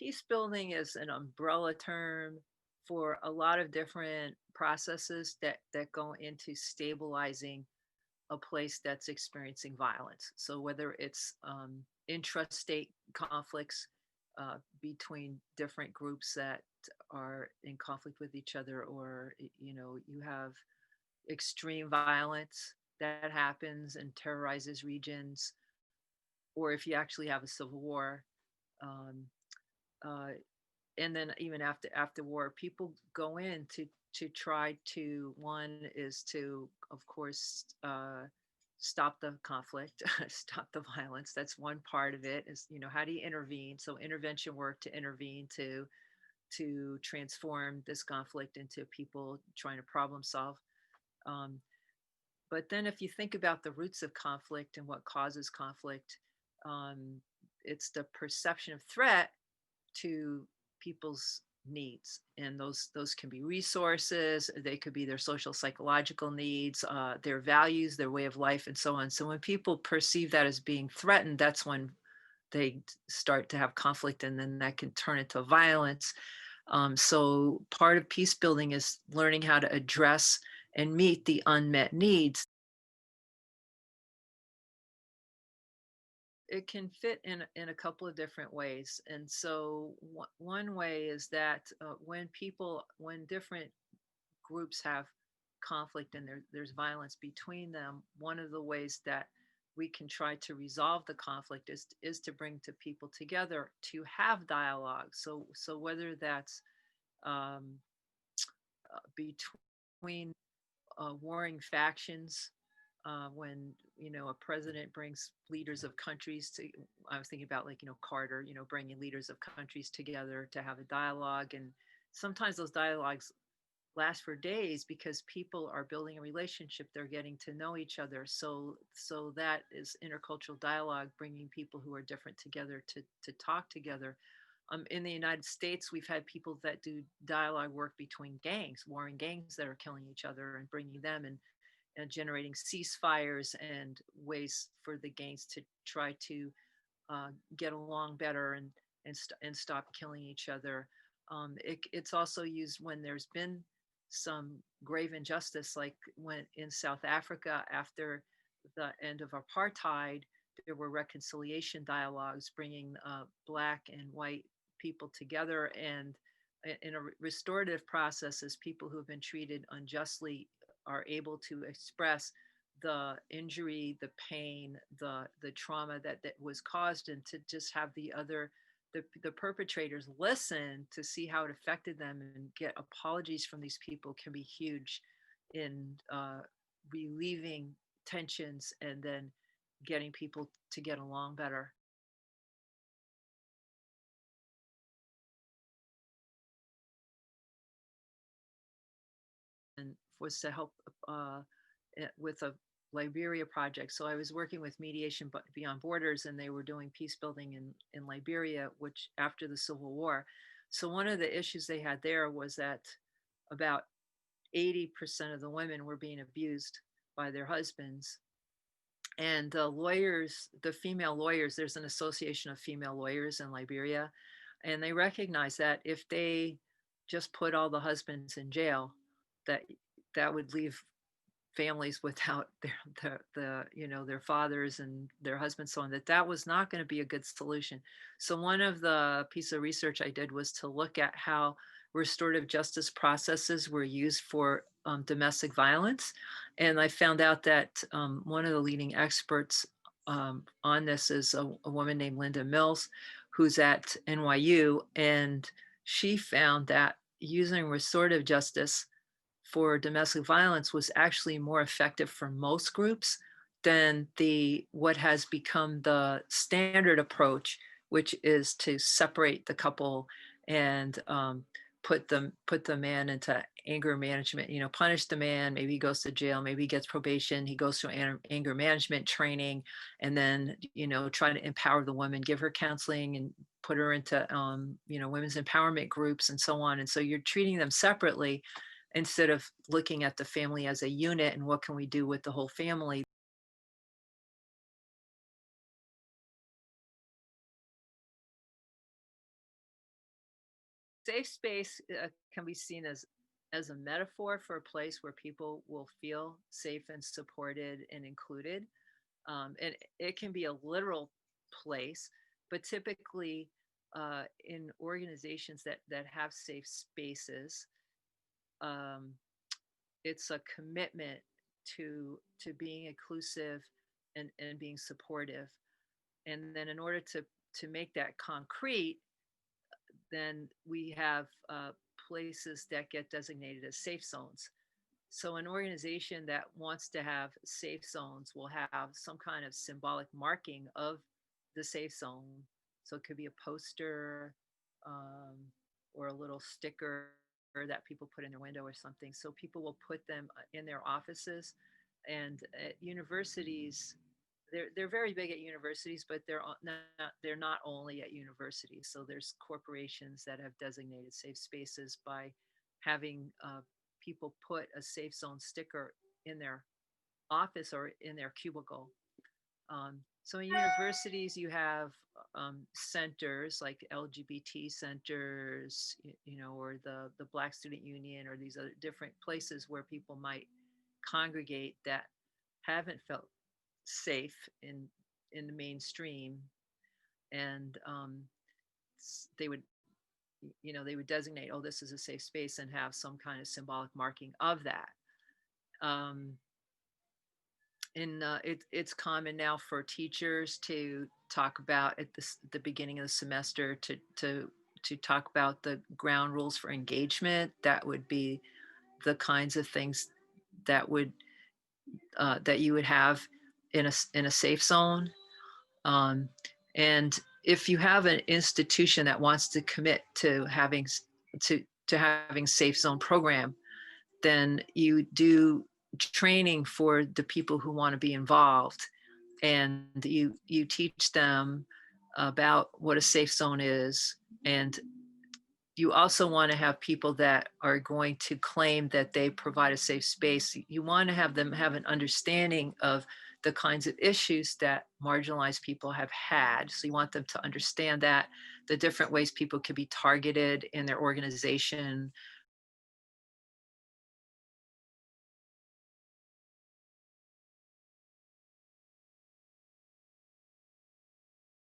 peace building is an umbrella term for a lot of different processes that go into stabilizing a place that's experiencing violence. So whether it's intrastate conflicts between different groups that are in conflict with each other, or you have extreme violence that happens and terrorizes regions, or if you actually have a civil war. Um, uh, and then even after war, people go in to try to, one is to, of course, stop the conflict, stop the violence. That's one part of it. Is, how do you intervene? So intervention work to intervene to transform this conflict into people trying to problem solve. Um, but then if you think about the roots of conflict and what causes conflict, um, it's the perception of threat to people's needs, and those can be resources, they could be their social psychological needs, their values, their way of life, and so on. So when people perceive that as being threatened, that's when they start to have conflict, and then that can turn into violence. So part of peace building is learning how to address and meet the unmet needs. It can fit in a couple of different ways. And so one way is that when different groups have conflict and there's violence between them, one of the ways that we can try to resolve the conflict is to bring to people together to have dialogue. So whether that's um, between warring factions, when a president brings leaders of countries to, I was thinking about, like, Carter, bringing leaders of countries together to have a dialogue. And sometimes those dialogues last for days because people are building a relationship, they're getting to know each other. So that is intercultural dialogue, bringing people who are different together to talk together. In the United States, we've had people that do dialogue work between gangs, warring gangs that are killing each other, and bringing them and generating ceasefires and ways for the gangs to try to get along better and stop killing each other. It's also used when there's been some grave injustice, like when in South Africa after the end of apartheid, there were reconciliation dialogues bringing Black and white people together, and in a restorative processes, people who have been treated unjustly are able to express the injury, the pain, the trauma that was caused, and to just have the perpetrators listen to see how it affected them and get apologies from these people can be huge in relieving tensions and then getting people to get along better. And was to help with a Liberia project. So I was working with Mediation Beyond Borders, and they were doing peace building in Liberia, which after the Civil War. So one of the issues they had there was that about 80% of the women were being abused by their husbands. And the female lawyers, there's an association of female lawyers in Liberia, and they recognize that if they just put all the husbands in jail, that that would leave families without their fathers and their husbands, so on, that was not going to be a good solution. So one of the piece of research I did was to look at how restorative justice processes were used for domestic violence, and I found out that one of the leading experts on this is a woman named Linda Mills, who's at NYU, and she found that using restorative justice for domestic violence was actually more effective for most groups than the what has become the standard approach, which is to separate the couple and put the man into anger management. Punish the man. Maybe he goes to jail. Maybe he gets probation. He goes through anger management training, and then try to empower the woman, give her counseling, and put her into women's empowerment groups and so on. And so you're treating them separately instead of looking at the family as a unit and what can we do with the whole family. safe space can be seen as a metaphor for a place where people will feel safe and supported and included. And it can be a literal place, but typically in organizations that have safe spaces, um, it's a commitment to being inclusive and being supportive. And then in order to make that concrete, then we have places that get designated as safe zones. So an organization that wants to have safe zones will have some kind of symbolic marking of the safe zone. So it could be a poster, um, or a little sticker that people put in their window or something. So people will put them in their offices. And at universities, they're very big at universities, but they're not only at universities. So there's corporations that have designated safe spaces by having people put a safe zone sticker in their office or in their cubicle. So in universities, you have centers like LGBT centers, or the Black Student Union, or these other different places where people might congregate that haven't felt safe in the mainstream, and they would they would designate, oh, this is a safe space, and have some kind of symbolic marking of that. um, it's common now for teachers to talk about at the beginning of the semester to talk about the ground rules for engagement. That would be the kinds of things that would that you would have in a safe zone. Um, and if you have an institution that wants to commit to having safe zone program, then you do training for the people who want to be involved, and you teach them about what a safe zone is. And you also want to have people that are going to claim that they provide a safe space. You want to have them have an understanding of the kinds of issues that marginalized people have had. So you want them to understand that the different ways people could be targeted in their organization,